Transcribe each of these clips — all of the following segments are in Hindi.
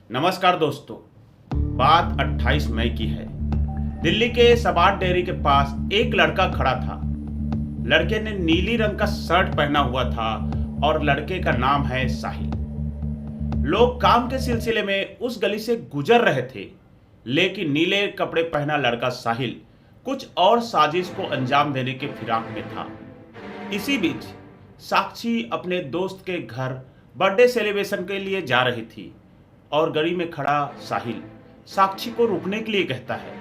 नमस्कार दोस्तों। बात 28 मई की है। दिल्ली के सबाट डेयरी के पास एक लड़का खड़ा था। लड़के ने नीली रंग का शर्ट पहना हुआ था और लड़के का नाम है साहिल। लोग काम के सिलसिले में उस गली से गुजर रहे थे, लेकिन नीले कपड़े पहना लड़का साहिल कुछ और साजिश को अंजाम देने के फिराक में था। इसी बीच साक्षी अपने दोस्त के घर बर्थडे सेलिब्रेशन के लिए जा रही थी और गली में खड़ा साहिल साक्षी को रुकने के लिए कहता है।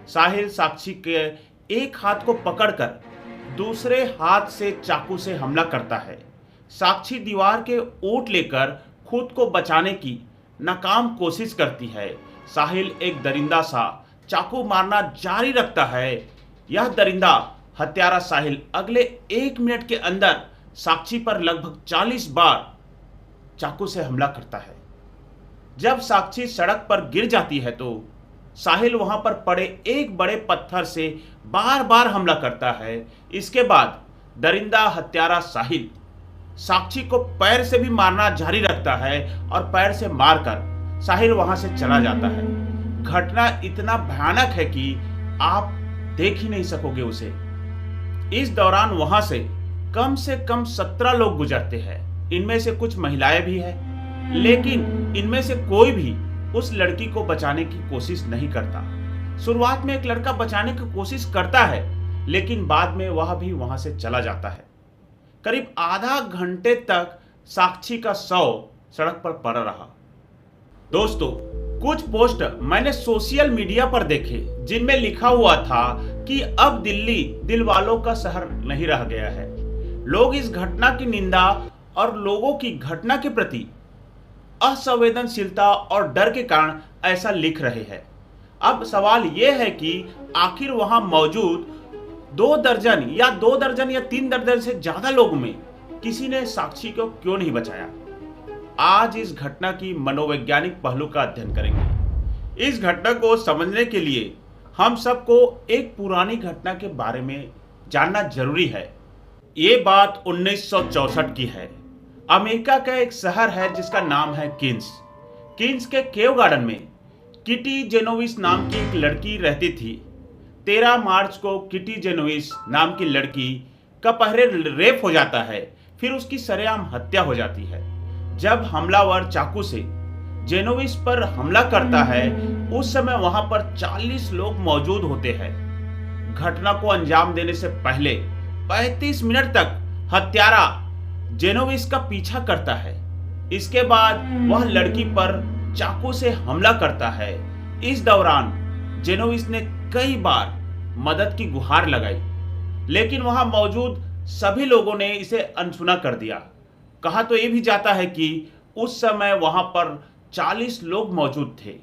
साहिल साक्षी के एक हाथ को पकड़कर दूसरे हाथ से चाकू से हमला करता है। साक्षी दीवार के ओट लेकर खुद को बचाने की नाकाम कोशिश करती है। साहिल एक दरिंदा सा चाकू मारना जारी रखता है। यह दरिंदा हत्यारा साहिल अगले 1 मिनट के अंदर साक्षी पर लगभग 40 बार चाकू से हमला करता है। जब साक्षी सड़क पर गिर जाती है तो साहिल वहां पर पड़े एक बड़े पत्थर से बार बार हमला करता है। इसके बाद दरिंदा हत्यारा साहिल साक्षी को पैर से भी मारना जारी रखता है और पैर से मारकर साहिल वहां से चला जाता है। घटना इतना भयानक है कि आप देख ही नहीं सकोगे उसे। इस दौरान वहां से कम 17 लोग गुजरते हैं। इनमें से कुछ महिलाएं भी हैं, लेकिन इनमें से कोई भी उस लड़की को बचाने की कोशिश नहीं करता। शुरुआत में एक लड़का बचाने की कोशिश करता है, लेकिन बाद में वह भी वहां से चला जाता है। करीब आधा घंटे तक साक्षी का शव सड़क पर पड़ा रहा। दोस्तों, कुछ पोस्ट मैंने सोशल मीडिया पर देखे जिनमें लिखा हुआ था कि अब दिल्ली दिल वालों का शहर नहीं रह गया है। लोग इस घटना की निंदा और लोगों की घटना के प्रति असंवेदनशीलता और डर के कारण ऐसा लिख रहे हैं। अब सवाल यह है कि आखिर वहां मौजूद 2 दर्जन या 3 दर्जन से ज्यादा लोगों में किसी ने साक्षी को क्यों नहीं बचाया। आज इस घटना की मनोवैज्ञानिक पहलू का अध्ययन करेंगे। इस घटना को समझने के लिए हम सबको एक पुरानी घटना के बारे में जानना जरूरी है। ये बात 1964 की है। अमेरिका का एक शहर है जिसका नाम है किन्स। किन्स के केव गार्डन में किटी जेनोविस नाम की एक लड़की रहती थी। 13 मार्च को किटी जेनोविस नाम की लड़की का पहले रेप हो जाता है, फिर उसकी सरेआम हत्या हो जाती है। जब हमलावर चाकू से जेनोविस पर हमला करता है, उस समय वहां पर 40 लोग मौजूद होते हैं। घटना को अंजाम देने से पहले 35 मिनट तक हत्यारा जेनोविस का पीछा करता है। इसके बाद वह लड़की पर चाकू से हमला करता है। इस दौरान जेनोविस ने कई बार मदद की गुहार लगाई, लेकिन वहां मौजूद सभी लोगों ने इसे अनसुना कर दिया। कहा तो यह भी जाता है कि उस समय वहां पर 40 लोग मौजूद थे।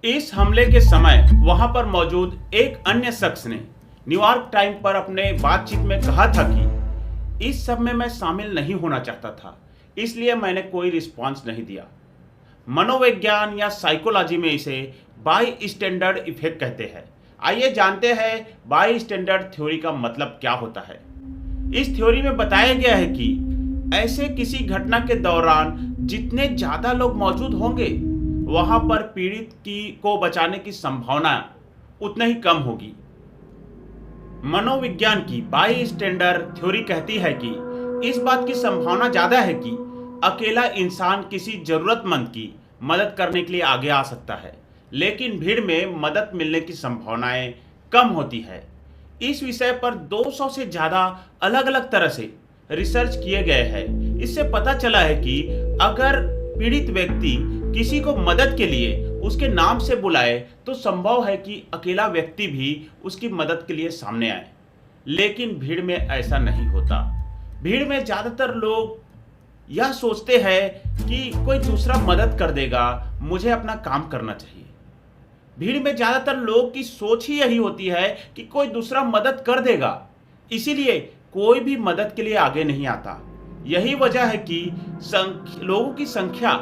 इस हमले के समय वहां पर मौजूद एक अन्य शख्स ने न्यूयॉर्क टाइम पर अपने बातचीत में कहा था कि इस सब में मैं शामिल नहीं होना चाहता था, इसलिए मैंने कोई रिस्पॉन्स नहीं दिया। मनोविज्ञान या साइकोलॉजी में इसे बाई स्टैंडर्ड इफेक्ट कहते हैं। आइए जानते हैं बाई स्टैंडर्ड थ्योरी का मतलब क्या होता है। इस थ्योरी में बताया गया है कि ऐसे किसी घटना के दौरान जितने ज्यादा लोग मौजूद होंगे, वहां पर पीड़ित को बचाने की संभावना उतना ही कम होगी। मनोविज्ञान की बाई स्टैंडर्ड थ्योरी कहती है कि इस बात की संभावना ज्यादा है कि अकेला इंसान किसी जरूरतमंद की मदद करने के लिए आगे आ सकता है, लेकिन भीड़ में मदद मिलने की संभावनाएं कम होती है। इस विषय पर 200 से ज्यादा अलग अलग तरह से रिसर्च किए गए हैं। इससे पता चला है कि अगर पीड़ित व्यक्ति किसी को मदद के लिए उसके नाम से बुलाए तो संभव है कि अकेला व्यक्ति भी उसकी मदद के लिए सामने आए, लेकिन भीड़ में ऐसा नहीं होता। भीड़ में ज्यादातर लोग यह सोचते हैं कि कोई दूसरा मदद कर देगा, मुझे अपना काम करना चाहिए। भीड़ में ज्यादातर लोग की सोच ही यही होती है कि कोई दूसरा मदद कर देगा, इसीलिए कोई भी मदद के लिए आगे नहीं आता। यही वजह है कि लोगों की संख्या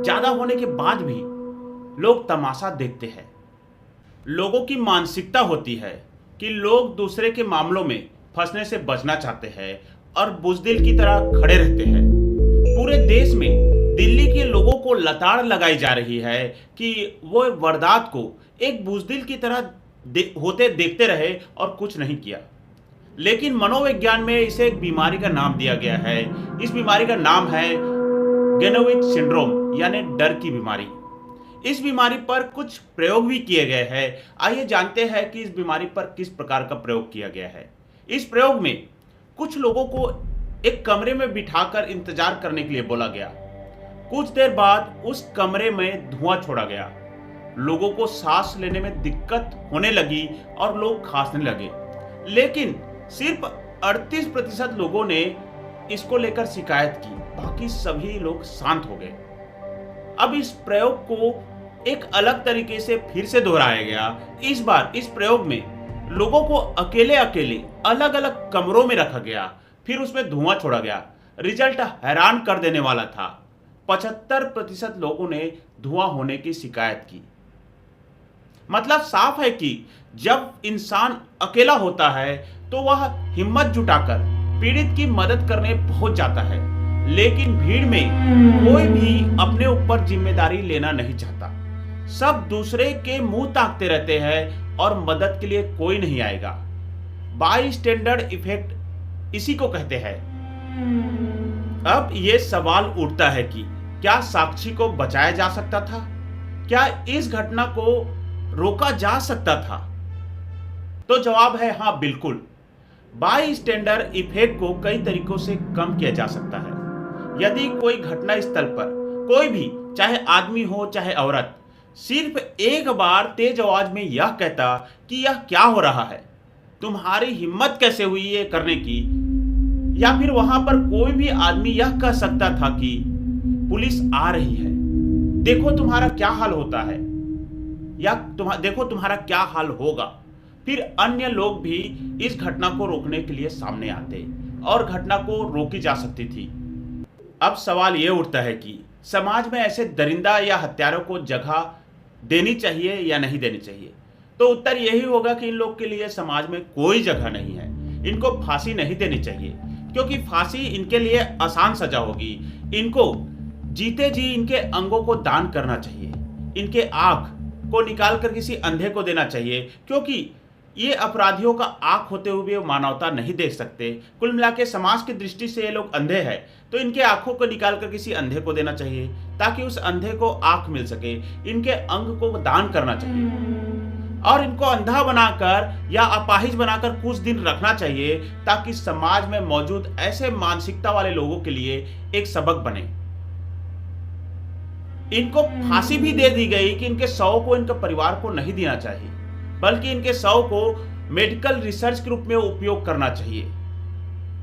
ज्यादा होने के बाद भी लोग तमाशा देखते हैं। लोगों की मानसिकता होती है कि लोग दूसरे के मामलों में फंसने से बचना चाहते हैं और बुज़दिल की तरह खड़े रहते हैं। पूरे देश में दिल्ली के लोगों को लताड़ लगाई जा रही है कि वो वारदात को एक बुजदिल की तरह होते देखते रहे और कुछ नहीं किया। लेकिन मनोविज्ञान में इसे एक बीमारी का नाम दिया गया है। इस बीमारी का नाम है गेनोविक सिंड्रोम, यानी डर की बीमारी। इस बीमारी पर कुछ प्रयोग भी किए गए हैं। आइए जानते हैं कि इस बीमारी पर किस प्रकार का प्रयोग किया गया है। इस प्रयोग में कुछ लोगों को एक कमरे में बिठाकर इंतजार करने के लिए बोला गया। कुछ देर बाद उस कमरे में धुआं छोड़ा गया। लोगों को सांस लेने में दिक्कत होने लगी और लोग खांसने लगे। लेकिन सिर्फ 38% लोगों ने इसको लेकर शिकायत की, बाकी सभी लोग शांत हो गए। अब इस प्रयोग को एक अलग तरीके से फिर से दोहराया गया। इस बार इस प्रयोग में लोगों को अकेले अकेले अलग अलग कमरों में रखा गया, फिर उसमें धुआं छोड़ा गया। रिजल्ट हैरान कर देने वाला था। 75% लोगों ने धुआं होने की शिकायत की। मतलब साफ है कि जब इंसान अकेला होता है तो वह हिम्मत जुटाकर पीड़ित की मदद करने पहुंच जाता है, लेकिन भीड़ में कोई भी अपने ऊपर जिम्मेदारी लेना नहीं चाहता। सब दूसरे के मुंह ताकते रहते हैं और मदद के लिए कोई नहीं आएगा। बाईस्टैंडर इफेक्ट इसी को कहते हैं। अब ये सवाल उठता है कि क्या साक्षी को बचाया जा सकता था? क्या इस घटना को रोका जा सकता था? तो जवाब है हाँ, बिल्कुल। बाईस्टैंडर इफेक्ट को कई तरीकों से कम किया जा सकता है। यदि कोई घटना स्थल पर कोई भी, चाहे आदमी हो चाहे औरत, सिर्फ एक बार तेज आवाज में यह कहता कि यह क्या हो रहा है, तुम्हारी हिम्मत कैसे हुई ये करने की, या फिर वहां पर कोई भी आदमी यह कह सकता था कि पुलिस आ रही है, देखो तुम्हारा क्या हाल होता है, या देखो तुम्हारा क्या हाल होगा, फिर अन्य लोग भी इस घटना को रोकने के लिए सामने आते और घटना को रोकी जा सकती थी। अब सवाल यह उठता है कि समाज में ऐसे दरिंदा या हत्यारों को जगह देनी चाहिए या नहीं देनी चाहिए। तो उत्तर यही होगा कि इन लोग के लिए समाज में कोई जगह नहीं है। इनको फांसी नहीं देनी चाहिए, क्योंकि फांसी इनके लिए आसान सजा होगी। इनको जीते जी इनके अंगों को दान करना चाहिए। इनके आंख को निकाल कर किसी अंधे को देना चाहिए, क्योंकि ये अपराधियों का आंख होते हुए वो मानवता नहीं देख सकते। कुल मिला के समाज की दृष्टि से ये लोग अंधे हैं, तो इनके आंखों को निकाल कर किसी अंधे को देना चाहिए, ताकि उस अंधे को आंख मिल सके। इनके अंग को दान करना चाहिए और इनको अंधा बनाकर या अपाहिज बनाकर कुछ दिन रखना चाहिए, ताकि समाज में मौजूद ऐसे मानसिकता वाले लोगों के लिए एक सबक बने। इनको फांसी भी दे दी गई कि इनके शव को इनके परिवार को नहीं देना चाहिए, बल्कि इनके शव को मेडिकल रिसर्च के रूप में उपयोग करना चाहिए।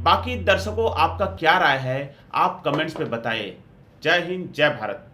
बाकी दर्शकों, आपका क्या राय है? आप कमेंट्स में बताएं। जय हिंद, जय भारत।